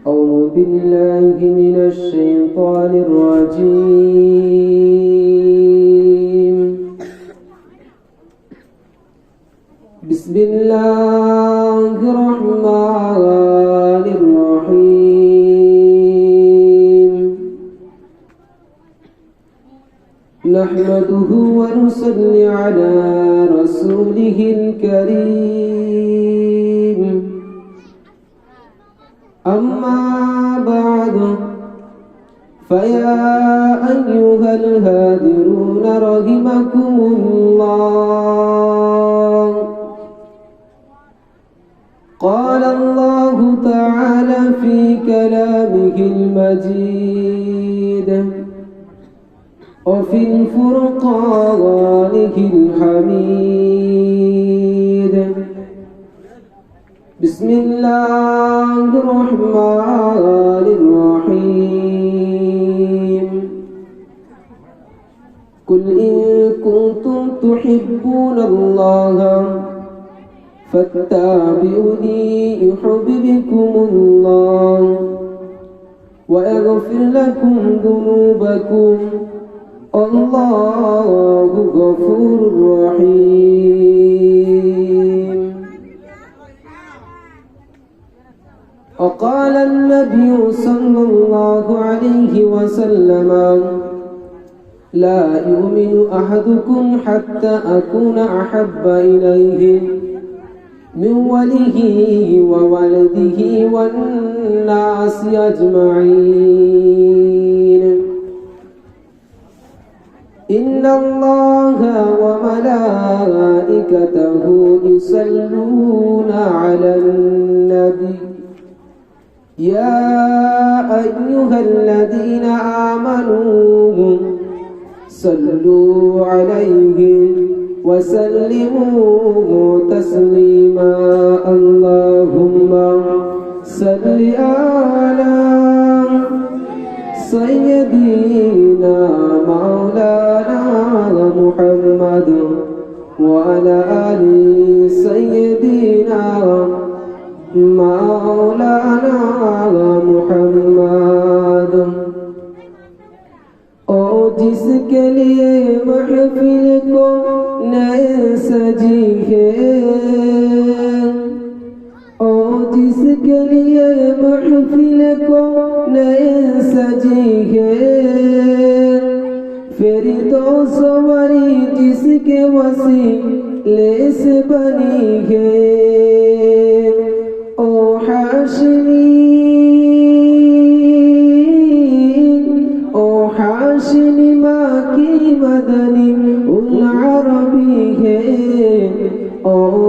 أعوذ بالله من الشيطان الرجيم. بسم الله الرحمن الرحيم. نحمده ونصلي على رسوله الكريم. أما بعد فيا أيها الهادرون رحمكم الله. قال الله تعالى في كلامه المجيد وفي الفرقانه الحميد. بسم الله الرحمن الرحيم. قل إن كنتم تحبون الله فاتبعوني يحببكم الله ويغفر لكم ذنوبكم الله غفور رحيم. وقال النبي صلى الله عليه وسلم لا يؤمن أحدكم حتى أكون أحب إليه من وليه وولده والناس أجمعين. إن الله وملائكته يصلون على النبي يا أيها الذين آمنوا صلوا عليه وسلموا تسليما. اللهم صل على سيدنا مولانا محمد وعلى آل سيدنا مولانا محمد. और जिसके लिए महफिल को नए सजी है, और जिसके लिए महफिल को नए सजी है, फिरदौस वाली जिसके वसीले से बनी है। ओ हाशमी माँ की मदनी उल अरबी है। ओ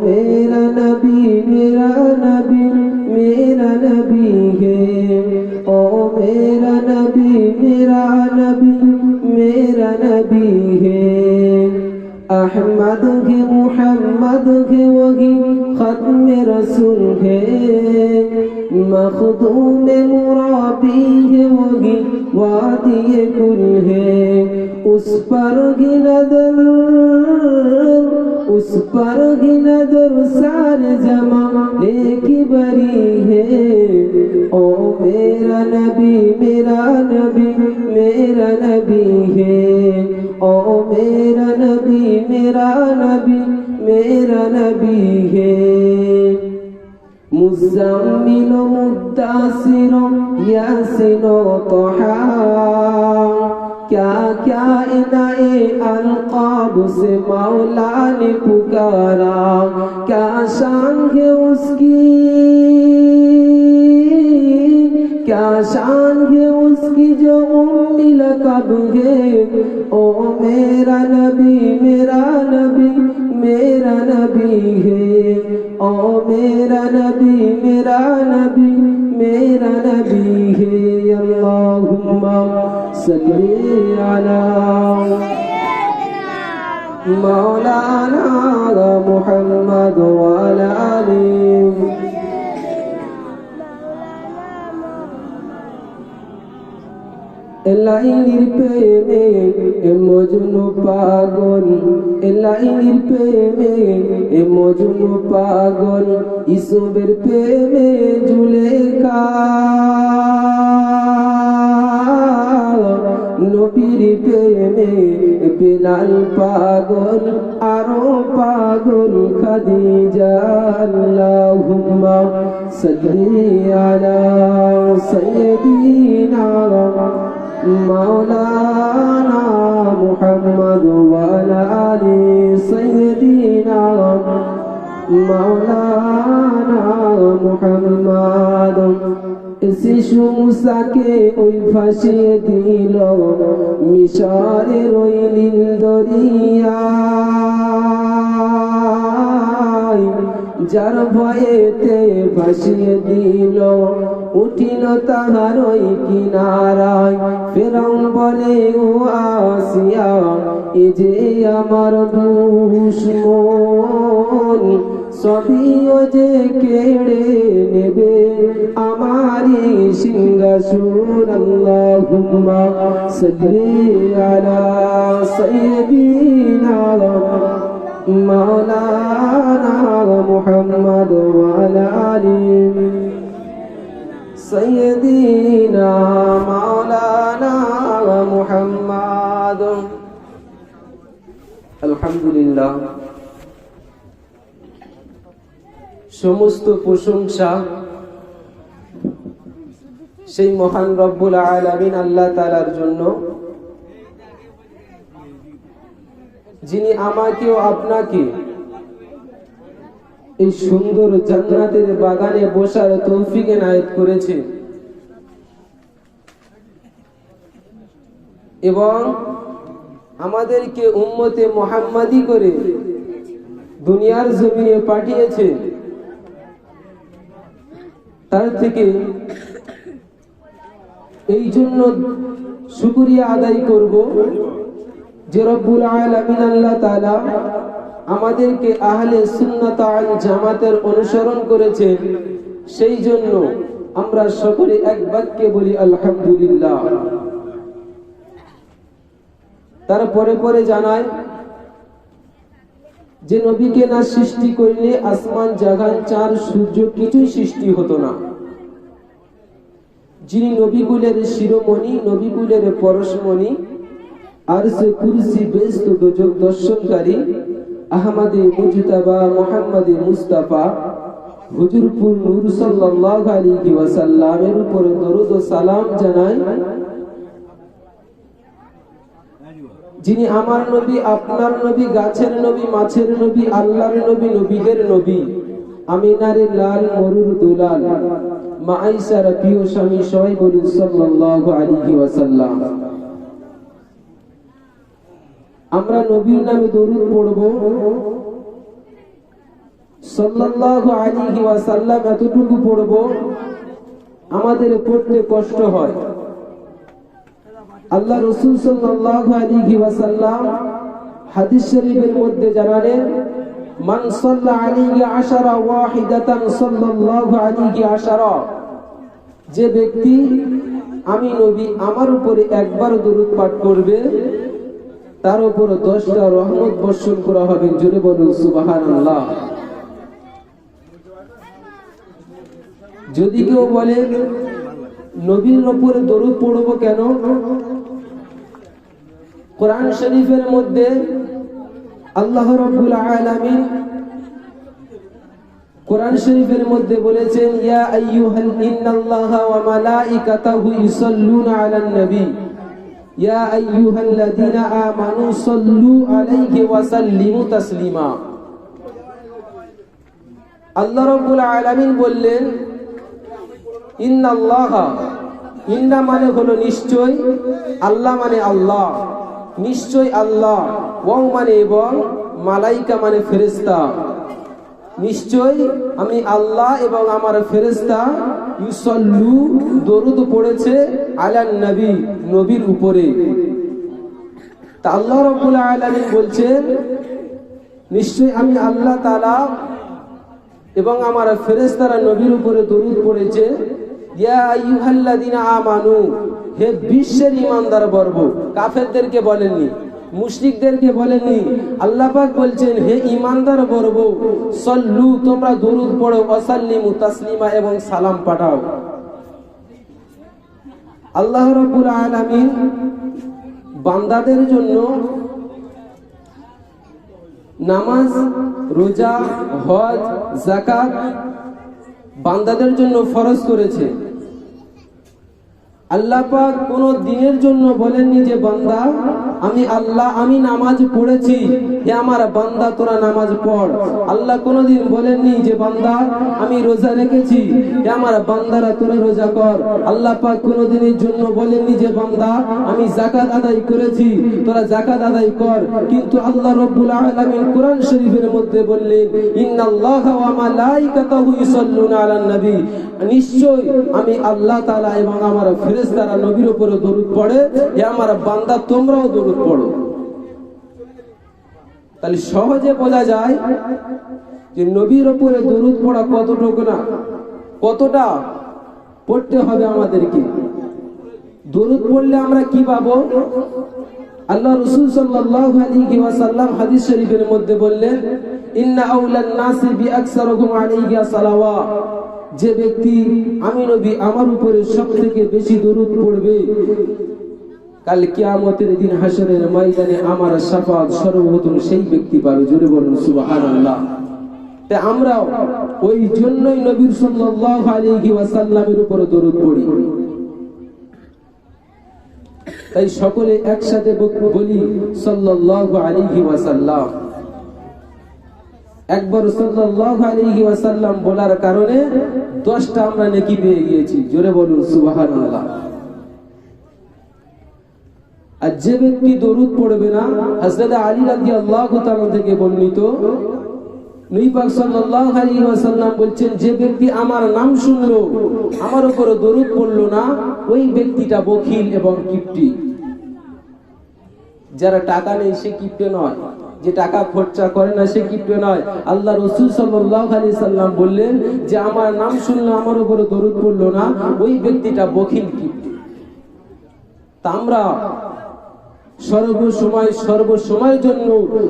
मेरा नबी मेरा नबी मेरा नबी है। ओ मेरा नबी मेरा नबी मेरा नबी है। अहमद है मुहम्मद है वही खत्म रसूल है। मखदूम मुराबी है वही वादी कुल है। उस पर ही नदर सारे जमाने की बरी है। ओ मेरा नबी मेरा नबी मेरा नबी है। ओ मेरा नबी मेरा नबी मेरा नबी है। मुज़म्मिल मुद्दासिर यासीन तहा क्या क्या इनाए अलक़ाब से मौला ने पुकारा। क्या शान है उसकी क्या शान है उसकी जो उम्मी लक़ब है। ओ मेरा नबी मेरा नबी मेरा नबी है। ओ मेरा नबी मेरा नबी मेरा नबी है। अल्लाहुम्मा सल्ली अला मौलाना मुहम्मद व अला आलिहि। লাইনির প্রেমে মজনু পাগল, লাইনির প্রেমে মজনু পাগল, ইসবের প্রেমে জুলেখা। বেলাল পাগল আরো পাগল খাদিজা আল্লাহুম্মা সাল্লি আলা সাইয়্যিদিনা মাওলানা মুহাম্মদ ওয়া আলা আলি সাইয়্যিদিনা মাওলানা মুহাম্মদ শিশু মুসাকে ওই ফাঁসিয়ে দিল মিশরের ওই নীল দরিয়ায়, যার ভয়েতে ফাঁসিয়ে দিল উঠিল তাহার ওই কিনারায়। ফেরাউন বলে ও আসিয়া এ যে আমার দুশমন, সবই ও যে কেড়ে নেবে আমারি সিংহাসন। আল্লাহুম্মা সাল্লি আলা সাইয়্যিদিনা মাওলানা মুহাম্মদ ওয়া আলা আলি সাইয়্যিদিনা মাওলানা মুহাম্মদ। আলহামদুলিল্লাহ, সমস্ত প্রশংসা সেই মহান রব্বুল আলামিন আল্লাহ তাআলার জন্য, যিনি আমাকে ও আপনাকে এই সুন্দর জান্নাতের বাগানে বসার তৌফিক এনায়েত করেছে এবং আমাদেরকে উম্মতে মুহাম্মাদি করে দুনিয়ার জমিনে পাঠিয়েছে। তার থেকে এই জন্য শুকরিয়া আদায় করব যে রব্বুল আলামিন আল্লাহ তাআলা আমাদেরকে আহলে সুন্নাত ওয়াল জামাতের অনুসরণ করেছেন। সেই জন্য আমরা সকলে এক বাক্যে বলি আলহামদুলিল্লাহ। তারপরে পরে জানায় যে নবীকে না সৃষ্টি করলে আসমান জাগান চার সূর্য কিছুই সৃষ্টি হতো না। যিনি নবীকুলের শিরোমণি, নবীকুলের পরশমণি, আরশে কুরসি বেহেশত দোজখ দর্শনকারী আহমদে মুজতাবা মুহাম্মদে মুস্তাফা হুজুরপুর নূর সাল্লাল্লাহু আলাইহি ওয়াসাল্লামের উপর দরুদ ও সালাম জানাই। যিনি আমার নবী, আপনার নবী, গাছের নবী, মাছের নবী, আল্লাহর নবী, নবীদের নবী, আমিনার লাল মরুর দুলাল, মা আয়েশার প্রিয় স্বামী, সবাই বলুন সাল্লাল্লাহু আলাইহি ওয়াসাল্লাম। আমরা নবীর নামে দরুদ পড়ব সাল্লাল্লাহু আলাইহি ওয়াসাল্লাম, এতটুকু পড়ব আমাদের পড়তে কষ্ট হয়। আল্লাহ রাসূল সাল্লাল্লাহু আলাইহি ওয়াসাল্লাম হাদিস শরীফের মধ্যে জানালেন, মান সাল্লা আলাইহি আশারা ওয়াহিদাতান সাল্লাল্লাহু আলাইহি আশারা, যে ব্যক্তি আমি নবী আমার উপরে একবার দরুদ পাঠ করবে তার উপর 10টা রহমত বর্ষণ করা হবে। জোরে বলুন সুবহানাল্লাহ। যদি কেউ বলে নবীর উপরে দরুদ পড়ব কেন, কোরআন শরীফের মধ্যে আল্লাহ রাব্বুল আলামিন কোরআন শরীফের মধ্যে বলেছেন, ইয়া আইয়ুহাল ইন্নাল্লাহা ওয়া মালাইকাতাহু ইউসাল্লুনা আলান নবী ইয়া আইয়ুহাল্লাযীনা আমানু সাল্লু আলাইহি ওয়া সাল্লিমু তাসলিমা। আল্লাহ রাব্বুল আলামিন বললেন ইন্নাল্লাহা, ইন্না মানে হলো নিশ্চয়, আল্লাহ মানে আল্লাহ, নিশ্চয় আল্লাহ, ওয়া মানে এবং, মালাইকা মানে ফেরেশতা, নিশ্চয় আমি আল্লাহ এবং আমার ফেরেশতা ইউসাল্লু দরুদ পড়েছে আলান নবী, নবীর উপরে। তা আল্লাহ রাব্বুল আলামিন বলছেন নিশ্চয় আমি আল্লাহ তাআলা এবং আমার ফেরেশতারা নবীর উপরে দরুদ পড়েছে। ইয়া আইয়ুহাল্লাযীনা আমানু, হে বিশ্বের ঈমানদার বর্গ, কাফেরদেরকে বলেননি, মুশরিকদেরকে বলেননি, আল্লাহ পাক বলছেন হে ঈমানদার বর্গ, সল্লু তোমরা দরুদ পড়ো, ওয়াসাল্লিমু তাসলিমা এবং সালাম পাঠাও। আল্লাহ রাব্বুল আলামিন বান্দাদের জন্য নামাজ, রোজা, হজ, যাকাত বান্দাদের জন্য ফরজ করেছে। আল্লাহ পাক কোন দিনের জন্য বলেননি যে বান্দা আমি নামাজ পড়েছি, হে আমার বান্দা তোরা নামাজ পড়। আল্লাহ কোনদিন বলেননি যে বান্দা আমি রোজা রেখেছি, হে আমার বান্দারা তোরা রোজা কর। আল্লাহ পাক কোনদিনের জন্য বলেননি যে বান্দা আমি যাকাত আদায় করেছি, তোরা যাকাত আদায় কর। কিন্তু আল্লাহ রাব্বুল আলামিন কোরআন শরীফের মধ্যে বললেন, ইন্নাল্লাহা ওয়া মালাইকাতাহু ইউসাল্লুনা আলান নবী, নিশ্চয় আমি আল্লাহ তাআলা এবং আমার ফেরেশতারা নবীর উপরে দরুদ পড়ে, হে আমার বান্দা তোমরাও দরুদ পড়ো। তাহলে সহজে বোঝা যায় যে নবীর উপরে দরুদ পড়া কতটা পড়তে হবে আমাদেরকে। দরুদ পড়লে আমরা কি পাবো? আল্লাহ রাসূল সাল্লাল্লাহু আলাইহি ওয়াসাল্লাম হাদিস শরীফের মধ্যে বললেন, ইন্না আউলান নাসি বিআকসারিহিম আলাইহি সালাওয়াত, যে ব্যক্তি আমি নবী আমার উপরে সবথেকে বেশি দরুদ পড়বে, কাল কিয়ামতের দিন হাসরের ময়দানে আমার শাফাত সর্বপ্রথম সেই ব্যক্তি পাবে। জোরে বলুন সুবহানাল্লাহ। তাই আমরা ওই জন্যই নবী সাল্লাল্লাহু আলাইহি ওয়াসাল্লামের উপরে দরুদ পড়ি। তাই সকলে একসাথে বলি সাল্লাল্লাহু আলাইহি ওয়াসাল্লাম। একবার সাল্লাল্লাহু আলাইহি ওয়াসাল্লাম বলার কারণে 10টা আমরা নেকি পেয়ে গিয়েছি। জোরে বলুন সুবহানাল্লাহ। আর যে ব্যক্তি দরুদ পড়বে না, হযরত আলী রাদিয়াল্লাহু তাআলা থেকে বর্ণিত, নবী পাক সাল্লাল্লাহু আলাইহি ওয়াসাল্লাম বলছেন, যে ব্যক্তি আমার নাম শুনলো আমার উপরে দরুদ পড়লো না, ওই ব্যক্তিটা বখিল এবং কিপ্টি। যারা টাকা নেই সে কিপ্টে নয়, যে টাকা খরচা করে না সে কিপ্টে নয়। আল্লাহ রাসূল সাল্লাল্লাহু আলাইহি সাল্লাম বললেন যে আমার নাম শুনলো আমার উপরে দরুদ পড়লো না, ওই ব্যক্তিটা বখিল কিপ্টে। তা আমরা সর্বসময়ের জন্য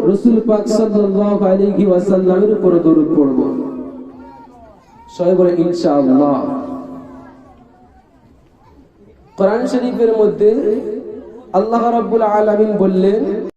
রাসূল পাক সাল্লাল্লাহু আলাইহি ওয়াসাল্লামের উপরে দরুদ পড়ব। সবাই বলে ইনশাআল্লাহ। কোরআন শরীফের মধ্যে আল্লাহ রাব্বুল আলামিন বললেন,